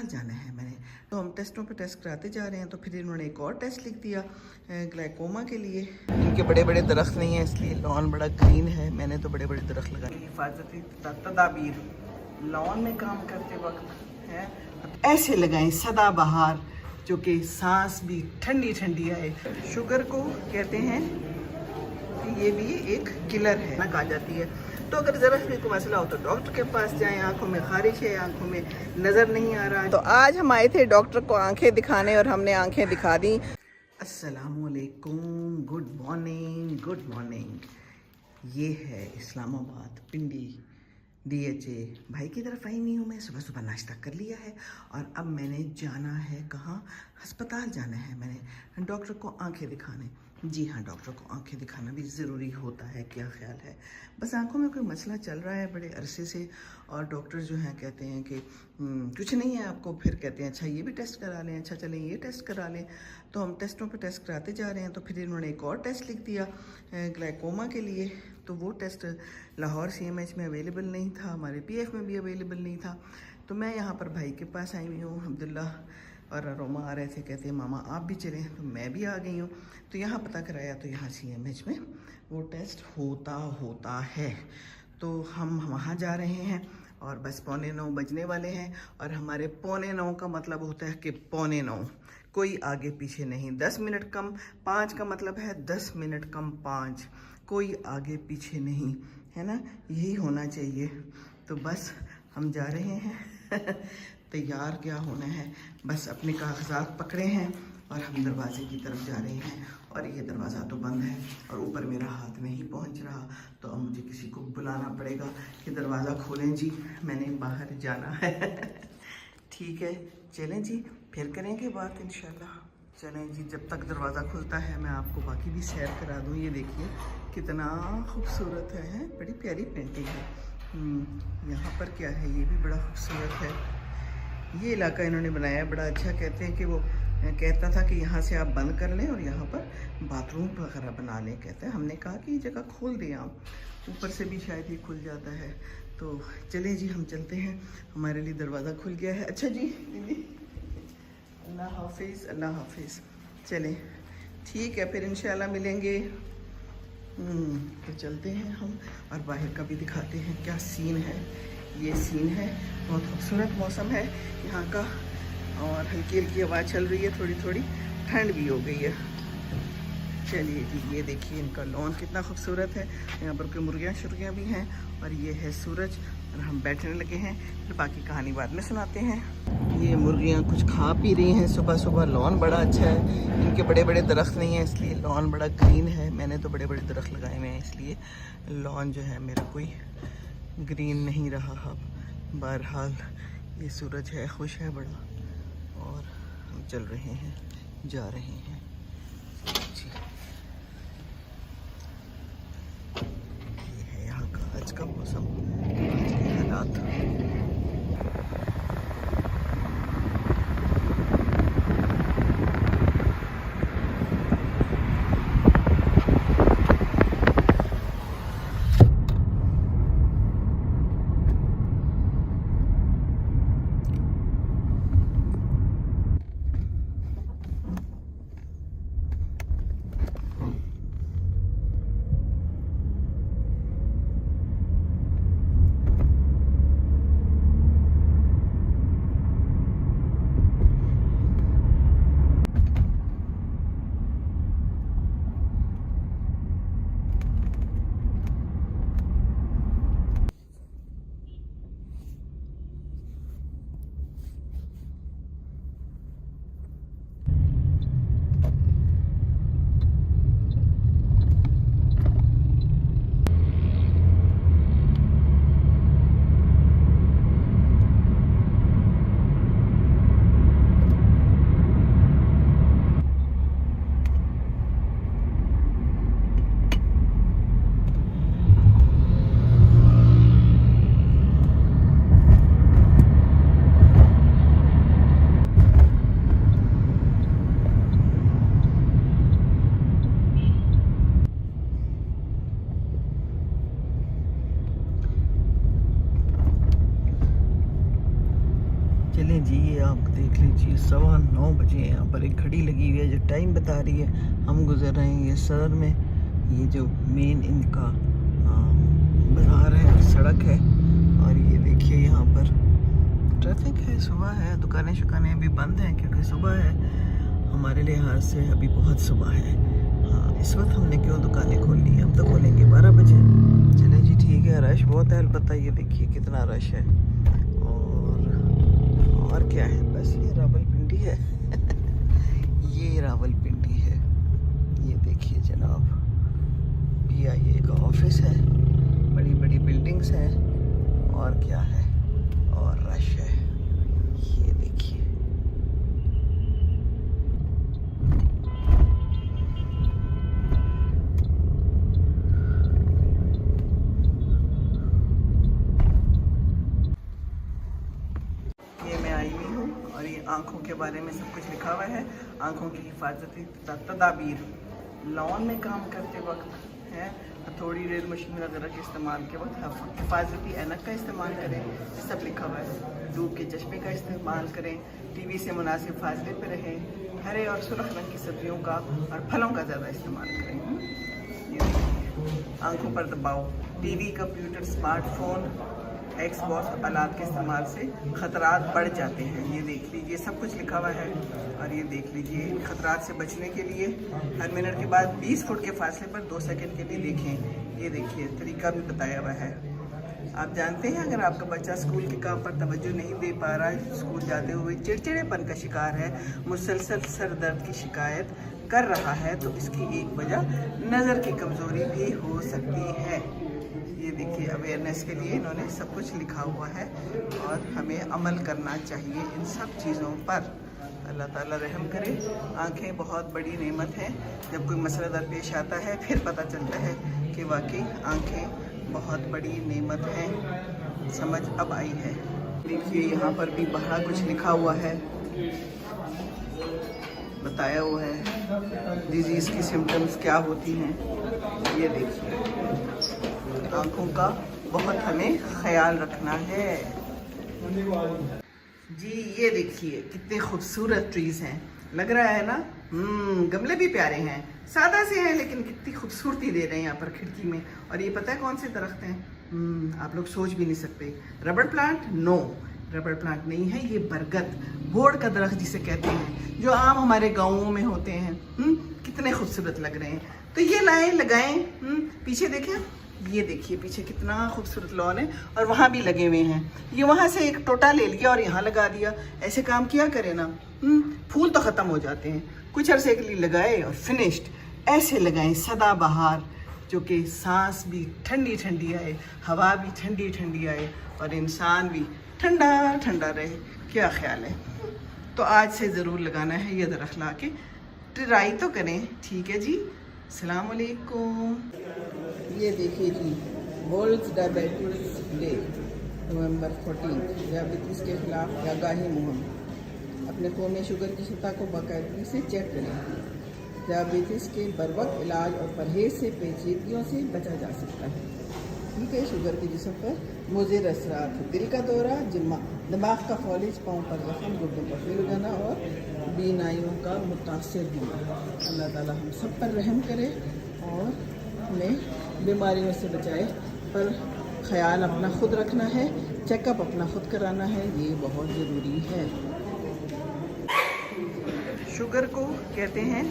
अस्पताल जाना है मैंने। तो हम टेस्टों पे टेस्ट कराते जा रहे हैं, तो फिर इन्होंने एक और टेस्ट लिख दिया ग्लाइकोमा के लिए। इनके बड़े बड़े दरख्त नहीं हैं, इसलिए लॉन बड़ा ग्रीन है। मैंने तो बड़े बड़े दरख्त लगाए। हिफाजती तदाबीर लॉन में काम करते वक्त है ऐसे लगाएं सदाबहार, जो कि सांस भी ठंडी ठंडी आए। शुगर को कहते हैं कि ये भी एक किलर है ना, कहा जाती है। तो अगर ज़रा भी कोई मसला हो तो डॉक्टर के पास जाएं। आंखों में खारिश है, आंखों में नज़र नहीं आ रहा। तो आज हम आए थे डॉक्टर को आंखें दिखाने और हमने आंखें दिखा दी। अस्सलामुअलैकुम, गुड मॉर्निंग, गुड मॉर्निंग। ये है इस्लामाबाद पिंडी DHA। भाई की तरफ आई नहीं हूँ मैं, सुबह सुबह नाश्ता कर लिया है और अब मैंने जाना है कहाँ, अस्पताल जाना है मैंने डॉक्टर को आंखें दिखाने। जी हाँ, डॉक्टर को आंखें दिखाना भी ज़रूरी होता है। क्या ख्याल है? बस आंखों में कोई मसला चल रहा है बड़े अरसे से, और डॉक्टर जो हैं कहते हैं कि कुछ नहीं है आपको। फिर कहते हैं अच्छा ये भी टेस्ट करा लें, अच्छा चलें ये टेस्ट करा लें। तो हम टेस्टों पे टेस्ट कराते जा रहे हैं, तो फिर इन्होंने एक और टेस्ट लिख दिया ग्लाइकोमा के लिए। तो वो टेस्ट लाहौर CMH में अवेलेबल नहीं था, हमारे PF में भी अवेलेबल नहीं था। तो मैं यहाँ पर भाई के पास आई हुई हूँ, अब्दुल्ला और रोमा आ रहे थे, कहते हैं मामा आप भी चलें। तो मैं भी आ गई हूँ। तो यहाँ पता कराया तो यहाँ CMH में वो टेस्ट होता है। तो हम वहाँ जा रहे हैं और बस 8:45 बजने वाले हैं। और हमारे 8:45 का मतलब होता है कि 8:45, कोई आगे पीछे नहीं। 10 मिनट कम 5 का मतलब है 10 मिनट कम 5, कोई आगे पीछे नहीं, है ना, यही होना चाहिए। तो बस हम जा रहे हैं तैयार क्या होना है, बस अपने कागजात पकड़े हैं और हम दरवाजे की तरफ जा रहे हैं। और ये दरवाज़ा तो बंद है और ऊपर मेरा हाथ नहीं पहुंच रहा, तो अब मुझे किसी को बुलाना पड़ेगा कि दरवाज़ा खोलें जी, मैंने बाहर जाना है। ठीक है, चलें जी, फिर करेंगे बात इंशाल्लाह। चलें जी, जब तक दरवाज़ा खुलता है मैं आपको बाकी भी सैर करा दूँ। ये देखिए कितना खूबसूरत है, बड़ी प्यारी पेंटिंग है। यहाँ पर क्या है, ये भी बड़ा खूबसूरत है। ये इलाका इन्होंने बनाया है बड़ा अच्छा। कहते हैं कि वो कहता था कि यहाँ से आप बंद कर लें और यहाँ पर बाथरूम वगैरह बना लें। कहते हैं, हमने कहा कि ये जगह खोल दें आप, ऊपर से भी शायद ये खुल जाता है। तो चलें जी, हम चलते हैं, हमारे लिए दरवाज़ा खुल गया है। अच्छा जी दीदी, अल्लाह हाफिज़, अल्लाह हाफिज़। चलें ठीक है, फिर इंशाल्लाह मिलेंगे। तो चलते हैं हम और बाहर का भी दिखाते हैं क्या सीन है। ये सीन है, बहुत खूबसूरत मौसम है यहाँ का, और हल्की हल्की हवा चल रही है, थोड़ी थोड़ी ठंड भी हो गई है। चलिए जी, ये देखिए इनका लॉन कितना खूबसूरत है। यहाँ पर कोई मुर्गियाँ शुर्गियाँ भी हैं और ये है सूरज, और हम बैठने लगे हैं। फिर बाकी कहानी बाद में सुनाते हैं। ये मुर्गियाँ कुछ खा पी रही हैं सुबह सुबह। लॉन बड़ा अच्छा है, इनके बड़े बड़े दरख्त नहीं हैं, इसलिए लॉन बड़ा ग्रीन है। मैंने तो बड़े बड़े दरख्त लगाए हुए हैं, इसलिए लॉन जो है मेरा कोई ग्रीन नहीं रहा। अब बहरहाल ये सूरज है, खुश है बड़ा, और हम चल रहे हैं, जा रहे हैं जी। ये है यहाँ का आज का मौसम, आज के हालात। जी आप देख लीजिए 9:15 बजे। यहाँ पर एक घड़ी लगी हुई है जो टाइम बता रही है। हम गुजर रहे हैं ये सदर में, ये जो मेन इनका बाज़ार है, सड़क है। और ये देखिए यहाँ पर ट्रैफिक है, सुबह है, दुकानें शुकानें अभी बंद हैं क्योंकि सुबह है। हमारे लिहाज से अभी बहुत सुबह है। हाँ, इस वक्त हमने क्यों दुकानें खोल ली, हम तो खोलेंगे 12 बजे। चले जी ठीक है, रश बहुत है, अलबत्ता ये देखिए कितना रश है। और क्या है, बस ये रावलपिंडी है। ये रावलपिंडी है। ये देखिए जनाब, PIA का ऑफिस है, बड़ी बड़ी बिल्डिंग्स हैं, और क्या है, और रश है। ये देखिए आँखों के बारे में सब कुछ लिखा हुआ है। आँखों की हिफाजती तदाबीर, लॉन में काम करते वक्त है, हथौड़ी, ड्रिल मशीन वगैरह के इस्तेमाल के वक्त हिफाजती ऐनक का इस्तेमाल करें, सब लिखा हुआ है। धूप के चश्मे का इस्तेमाल करें, टीवी से मुनासिब फासले पर रहें, हरे और सुर्ख रंग की सब्जियों का और फलों का ज़्यादा इस्तेमाल करें। आँखों पर दबाव, टीवी, कंप्यूटर, स्मार्टफोन, एक्सबॉक्स और आलात के इस्तेमाल से खतरात बढ़ जाते हैं। ये देख लीजिए सब कुछ लिखा हुआ है। और ये देख लीजिए खतरात से बचने के लिए हर मिनट के बाद 20 फुट के फासले पर 2 सेकंड के लिए देखें। ये देखिए तरीका भी बताया हुआ है। आप जानते हैं अगर आपका बच्चा स्कूल के काम पर तवज्जो नहीं दे पा रहा है, स्कूल जाते हुए चिड़चिड़ेपन का शिकार है, मुसलसल सर दर्द की शिकायत कर रहा है, तो इसकी एक वजह नज़र की कमज़ोरी भी हो सकती है। ये देखिए अवेयरनेस के लिए इन्होंने सब कुछ लिखा हुआ है और हमें अमल करना चाहिए इन सब चीज़ों पर। अल्लाह ताला रहम करे। आंखें बहुत बड़ी नेमत है। जब कोई मसला दरपेश आता है फिर पता चलता है कि वाकई आंखें बहुत बड़ी नेमत हैं। समझ अब आई है। देखिए यहाँ पर भी बाहर कुछ लिखा हुआ है, बताया हुआ है डिजीज़ की सिम्टम्स क्या होती हैं। ये देखिए आँखों का बहुत हमें ख्याल रखना है जी। ये देखिए कितने खूबसूरत ट्रीज हैं, लग रहा है ना। गमले भी प्यारे हैं, सादा से हैं लेकिन कितनी खूबसूरती दे रहे हैं यहाँ पर खिड़की में। और ये पता है कौन से दरख्त हैं? आप लोग सोच भी नहीं सकते। रबड़ प्लांट? नो, रबड़ प्लांट नहीं है, ये बरगद, बोर्ड का दरख्त जिसे कहते हैं, जो आम हमारे गाँवों में होते हैं। कितने खूबसूरत लग रहे हैं। तो ये लाएं, लगाएं। पीछे देखें, ये देखिए पीछे कितना खूबसूरत लॉन है और वहाँ भी लगे हुए हैं। ये वहाँ से एक टोटा ले लिया और यहाँ लगा दिया। ऐसे काम किया करे ना। फूल तो ख़त्म हो जाते हैं, कुछ अरसे के लिए लगाए और फिनिश्ड। ऐसे लगाएं सदाबहार, जो कि सांस भी ठंडी ठंडी आए, हवा भी ठंडी ठंडी आए और इंसान भी ठंडा ठंडा रहे। क्या ख्याल है? तो आज से ज़रूर लगाना है ये दरख्त ला के, ट्राई तो करें। ठीक है जी, अस्सलाम वालेकुम। ये देखिए जी, वर्ल्ड डायबिटीज़ डे नवंबर 14, डायबिटीज़ के खिलाफ आगाही मुहिम। अपने खून में शुगर की सतह को बाकायदगी से चेक करें। डायबिटीज़ के बरवक्त इलाज और परहेज से पेचीदगियों से बचा जा सकता है। ठीक है, शुगर के जिस्म पर मुज़िर असरात, दिल का दौरा, दिमाग का फॉलिज, पाँव पर जख्म, गुर्दों पर फैल जाना और बीनाइयों का मुतासिर होना। अल्लाह ताला हम सब पर रहम करे और हमें बीमारियों से बचाए। पर ख्याल अपना खुद रखना है, चेकअप अपना खुद कराना है, ये बहुत ज़रूरी है। शुगर को कहते हैं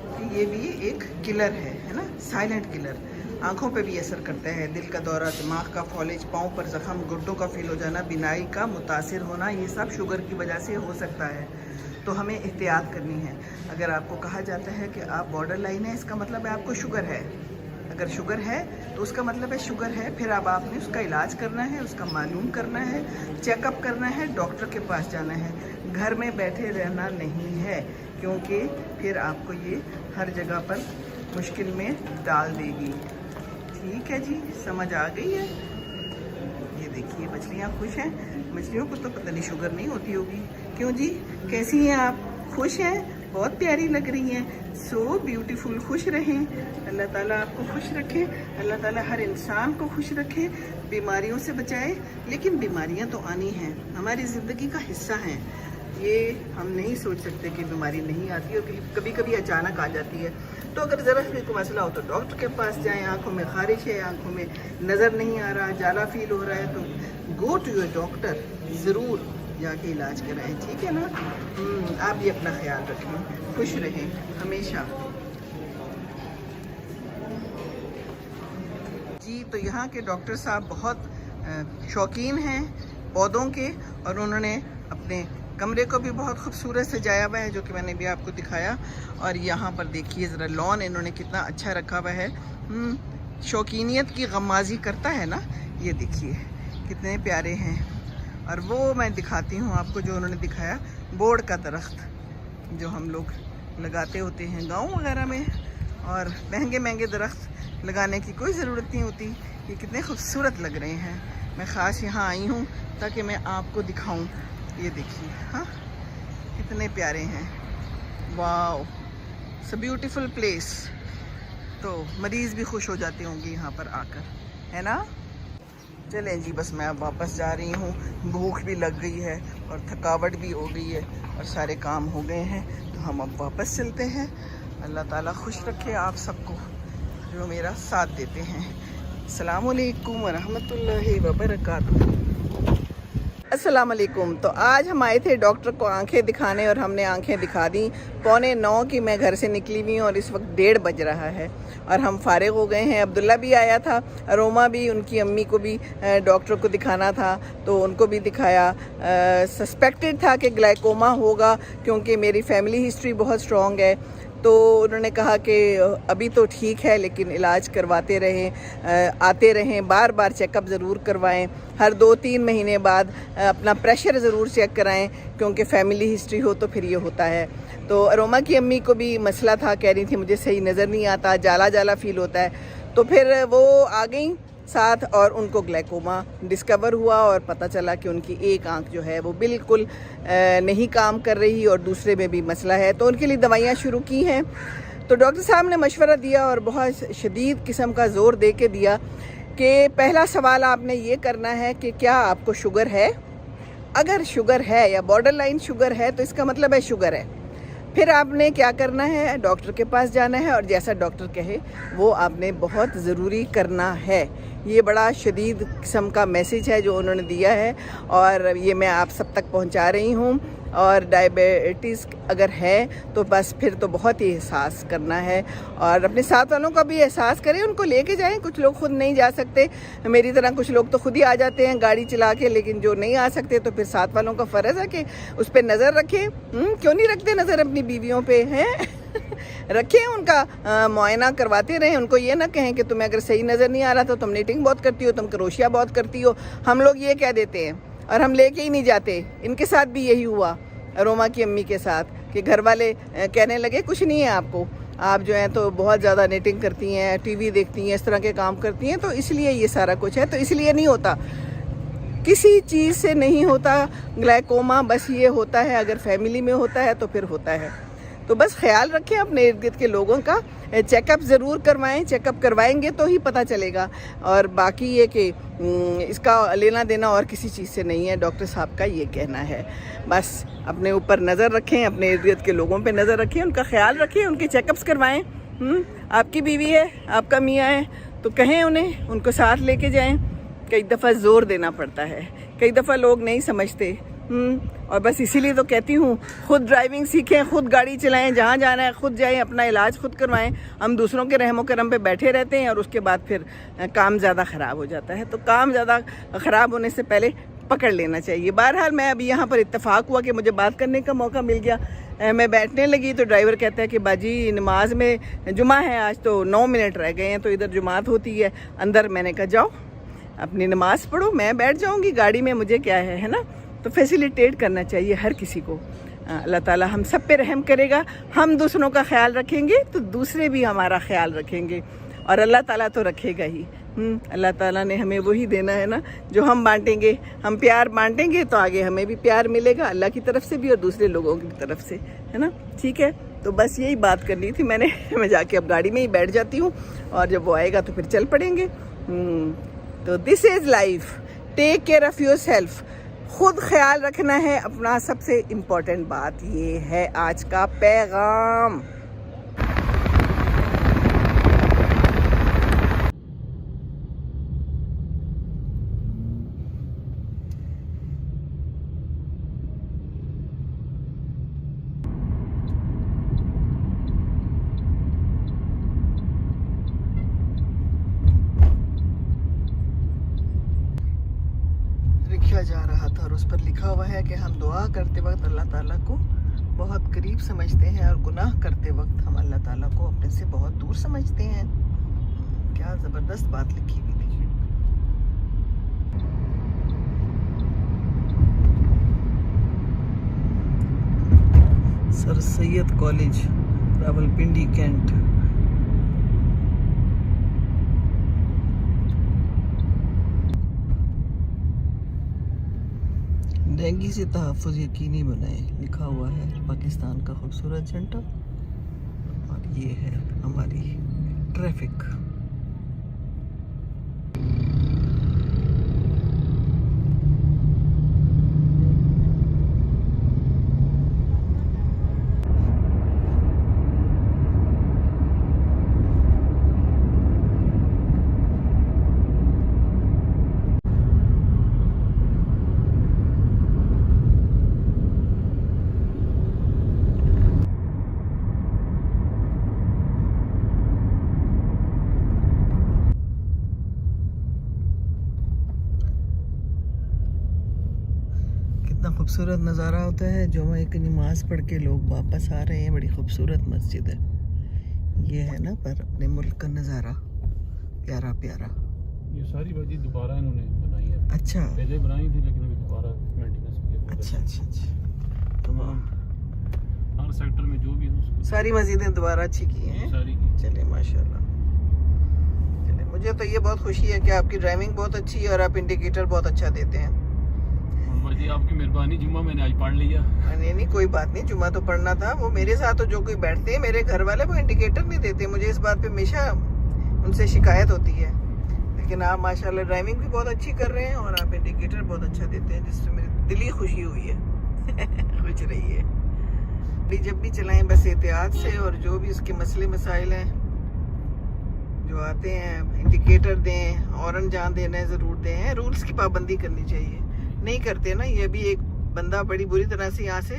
कि ये भी एक किलर है ना, साइलेंट किलर। आँखों पे भी असर करता है, दिल का दौरा, दिमाग का फॉलिज, पाँव पर जख्म, गुर्दों का फील हो जाना, बीनाई का मुतासिर होना, ये सब शुगर की वजह से हो सकता है। तो हमें एहतियात करनी है। अगर आपको कहा जाता है कि आप बॉर्डर लाइन है, इसका मतलब है आपको शुगर है। अगर शुगर है तो उसका मतलब है शुगर है। फिर अब आपने उसका इलाज करना है, उसका मालूम करना है, चेकअप करना है, डॉक्टर के पास जाना है। घर में बैठे रहना नहीं है, क्योंकि फिर आपको ये हर जगह पर मुश्किल में डाल देगी। ठीक है जी, समझ आ गई है? ये देखिए मछलियाँ खुश हैं। मछलियों को तो पता नहीं शुगर नहीं होती होगी। क्यों जी, कैसी हैं आप? खुश हैं? बहुत प्यारी लग रही हैं, सो ब्यूटीफुल। खुश रहें, अल्लाह ताला आपको खुश रखे, अल्लाह ताला हर इंसान को खुश रखे, बीमारियों से बचाए। लेकिन बीमारियां तो आनी हैं, हमारी ज़िंदगी का हिस्सा हैं। ये हम नहीं सोच सकते कि बीमारी नहीं आती और कभी कभी अचानक आ जाती है। तो अगर ज़रा भी कोई मसला हो तो डॉक्टर के पास जाएं। आंखों में खारिश है, आंखों में नज़र नहीं आ रहा, जाला फील हो रहा है, तो गो टू योर डॉक्टर, ज़रूर जाके इलाज कराएं, ठीक है ना। आप भी अपना ख्याल रखें, खुश रहें हमेशा। जी, तो यहाँ के डॉक्टर साहब बहुत शौकीन हैं पौधों के, और उन्होंने अपने कमरे को भी बहुत खूबसूरत सजाया हुआ है, जो कि मैंने भी आपको दिखाया। और यहाँ पर देखिए ज़रा लॉन इन्होंने कितना अच्छा रखा हुआ है। शौकीनियत की गमाजी करता है ना, ये देखिए कितने प्यारे हैं। और वो मैं दिखाती हूँ आपको जो उन्होंने दिखाया, बोर्ड का दरख्त जो हम लोग लगाते होते हैं गाँव वगैरह में। और महंगे महंगे दरख्त लगाने की कोई ज़रूरत नहीं होती, ये कितने खूबसूरत लग रहे हैं। मैं ख़ास यहाँ आई हूँ ताकि मैं आपको दिखाऊँ। ये देखिए, हाँ कितने प्यारे हैं, wow, it's a beautiful place. तो मरीज़ भी खुश हो जाते होंगे यहाँ पर आकर, है ना। चलें जी, बस मैं अब वापस जा रही हूँ, भूख भी लग गई है और थकावट भी हो गई है और सारे काम हो गए हैं, तो हम अब वापस चलते हैं। अल्लाह ताला खुश रखे आप सबको जो मेरा साथ देते हैं। अस्सलामु अलैकुम वरहमतुल्लाहि वबरकातुहू। अस्सलाम वालेकुम। तो आज हम आए थे डॉक्टर को आंखें दिखाने और हमने आंखें दिखा दी। 8:45 की मैं घर से निकली हुई हूँ और इस वक्त 1:30 बज रहा है और हम फारिग हो गए हैं। अब्दुल्ला भी आया था, रोमा भी, उनकी अम्मी को भी डॉक्टर को दिखाना था तो उनको भी दिखाया। सस्पेक्टेड था कि ग्लाइकोमा होगा क्योंकि मेरी फैमिली हिस्ट्री बहुत स्ट्रॉन्ग है, तो उन्होंने कहा कि अभी तो ठीक है लेकिन इलाज करवाते रहें, आते रहें, बार बार चेकअप ज़रूर करवाएं, हर 2-3 महीने बाद अपना प्रेशर ज़रूर चेक कराएं क्योंकि फैमिली हिस्ट्री हो तो फिर ये होता है। तो अरोमा की अम्मी को भी मसला था, कह रही थी मुझे सही नज़र नहीं आता, जाला जाला फील होता है, तो फिर वो आ गई साथ और उनको ग्लाइकोमा डिस्कवर हुआ और पता चला कि उनकी एक आंख जो है वो बिल्कुल नहीं काम कर रही और दूसरे में भी मसला है, तो उनके लिए दवाइयाँ शुरू की हैं। तो डॉक्टर साहब ने मशवरा दिया और बहुत शदीद किस्म का ज़ोर दे के दिया कि पहला सवाल आपने ये करना है कि क्या आपको शुगर है। अगर शुगर है या बॉर्डर लाइन शुगर है तो इसका मतलब है शुगर है। फिर आपने क्या करना है, डॉक्टर के पास जाना है और जैसा डॉक्टर कहे वो आपने बहुत ज़रूरी करना है। ये बड़ा शदीद किस्म का मैसेज है जो उन्होंने दिया है और ये मैं आप सब तक पहुंचा रही हूँ। और डायबिटीज़ अगर है तो बस फिर तो बहुत ही एहसास करना है और अपने साथ वालों का भी एहसास करें, उनको लेके जाएं। कुछ लोग खुद नहीं जा सकते, मेरी तरह कुछ लोग तो खुद ही आ जाते हैं गाड़ी चला के, लेकिन जो नहीं आ सकते तो फिर साथ वालों का फ़र्ज़ है कि उस पर नज़र रखें। क्यों नहीं रखते नज़र अपनी बीवियों पे, हैं रखें, उनका मुआयना करवाते रहें। उनको ये ना कहें कि तुम्हें अगर सही नज़र नहीं आ रहा तो तुम नीटिंग बहुत करती हो, तुम क्रोशिया बहुत करती हो। हम लोग ये कह देते हैं और हम लेके ही नहीं जाते। इनके साथ भी यही हुआ, रोमा की अम्मी के साथ, कि घर वाले कहने लगे कुछ नहीं है आपको, आप जो हैं तो बहुत ज़्यादा नेटिंग करती हैं, टीवी देखती हैं, इस तरह के काम करती हैं, तो इसलिए ये सारा कुछ है। तो इसलिए नहीं होता, किसी चीज़ से नहीं होता ग्लाइकोमा, बस ये होता है अगर फैमिली में होता है तो फिर होता है। तो बस ख्याल रखें अपने इर्द गिर्द के लोगों का, चेकअप ज़रूर करवाएं, चेकअप करवाएंगे तो ही पता चलेगा। और बाकी ये कि इसका लेना देना और किसी चीज़ से नहीं है, डॉक्टर साहब का ये कहना है। बस अपने ऊपर नज़र रखें, अपने इर्द गिर्द के लोगों पे नज़र रखें, उनका ख्याल रखें, उनके चेकअप्स करवाएं। आपकी बीवी है, आपका मियाँ है, तो कहें उन्हें, उनको साथ लेके जाएं। कई दफ़ा ज़ोर देना पड़ता है, कई दफ़ा लोग नहीं समझते। और बस इसीलिए तो कहती हूँ खुद ड्राइविंग सीखें, खुद गाड़ी चलाएं, जहाँ जाना है खुद जाएं, अपना इलाज खुद करवाएं। हम दूसरों के रहमो करम पे बैठे रहते हैं और उसके बाद फिर काम ज़्यादा ख़राब हो जाता है। तो काम ज़्यादा ख़राब होने से पहले पकड़ लेना चाहिए। बहरहाल मैं अभी यहाँ पर इत्तेफाक हुआ कि मुझे बात करने का मौका मिल गया। मैं बैठने लगी तो ड्राइवर कहता है कि बाजी नमाज में जुमा है आज, तो 9 मिनट रह गए हैं, तो इधर जुमात होती है अंदर। मैंने कहा जाओ अपनी नमाज़ पढ़ो, मैं बैठ जाऊँगी गाड़ी में, मुझे क्या है ना। तो फैसिलिटेट करना चाहिए हर किसी को। अल्लाह ताला हम सब पे रहम करेगा। हम दूसरों का ख्याल रखेंगे तो दूसरे भी हमारा ख्याल रखेंगे और अल्लाह ताला तो रखेगा ही। अल्लाह ताला ने हमें वही देना है ना जो हम बांटेंगे। हम प्यार बांटेंगे तो आगे हमें भी प्यार मिलेगा अल्लाह की तरफ से भी और दूसरे लोगों की तरफ से, है ना। ठीक है, तो बस यही बात करनी थी मैंने। मैं जाके अब गाड़ी में ही बैठ जाती हूँ और जब वो आएगा तो फिर चल पड़ेंगे। तो this is life, take care of yourself. खुद ख्याल रखना है अपना, सबसे इम्पोर्टेंट बात ये है आज का पैगाम। जा रहा था और उस पर लिखा हुआ है कि हम दुआ करते वक्त अल्लाह ताला को बहुत करीब समझते हैं और गुनाह करते वक्त हम अल्लाह ताला को अपने से बहुत दूर समझते हैं। क्या ज़बरदस्त बात लिखी हुई थी। Sir Syed College, Rawalpindi, Cantt. Dengue से तहफ़्फ़ुज़ यकीनी बनाएं, लिखा हुआ है पाकिस्तान का खूबसूरत झंडा। और ये है हमारी ट्रैफिक। खूबसूरत नज़ारा होता है। जुम्मे की नमाज पढ़ के लोग वापस आ रहे हैं। बड़ी खूबसूरत मस्जिद है ये, है ना, पर अपने मुल्क का नज़ारा प्यारा प्यारा। ये सारी मस्जिद दोबारा इन्होंने बनाई है। अच्छा, पहले बनाई थी लेकिन अभी दोबारा मेंटेनेंस के लिए। अच्छा अच्छा अच्छा, तमाम हर सेक्टर में जो भी है सारी मस्जिदें दोबारा अच्छी की हैं। सारी की। चले माशाल्लाह। चले, मुझे तो ये बहुत खुशी है कि आपकी ड्राइविंग बहुत अच्छी है और आप इंडिकेटर बहुत अच्छा देते हैं। जी आपकी मेहरबानी, जुम्मा मैंने आज पढ़ लिया। नहीं कोई बात नहीं, जुम्मा तो पढ़ना था। वो मेरे साथ तो जो कोई बैठते हैं मेरे घर वाले वो इंडिकेटर नहीं देते। मुझे इस बात पे हमेशा उनसे शिकायत होती है। लेकिन आप माशाल्लाह ड्राइविंग भी बहुत अच्छी कर रहे हैं और आप इंडिकेटर बहुत अच्छा देते हैं, जिससे मेरी दिली खुशी हुई है। खुश रहिए। जब भी चलाएं बस एहतियात से, और जो भी उसके मसले मसाइल हैं जो आते हैं इंडिकेटर दें, हॉर्न जहाँ देना है ज़रूर दें। रूल्स की पाबंदी करनी चाहिए, नहीं करते ना। ये भी एक बंदा बड़ी बुरी तरह से यहाँ से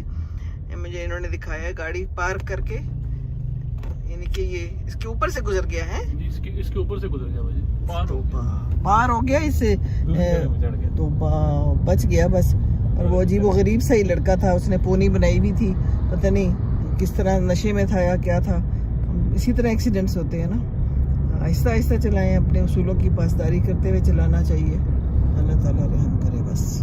मुझे इन्होंने दिखाया है, गाड़ी पार्क करके, यानी कि ये इसके ऊपर से गुजर गया है। इसके ऊपर से गुजर गया मुझे, पार हो गया इससे तो बच गया बस। और वो अजीब व गरीब सा ही लड़का था, उसने पोनी बनाई हुई थी, पता नहीं किस तरह नशे में था या क्या था। इसी तरह एक्सीडेंट्स होते हैं ना। आहिस्ता आहिस्ता चलाएं, अपने उसूलों की पासदारी करते हुए चलाना चाहिए। अल्लाह ताला रहम करे बस।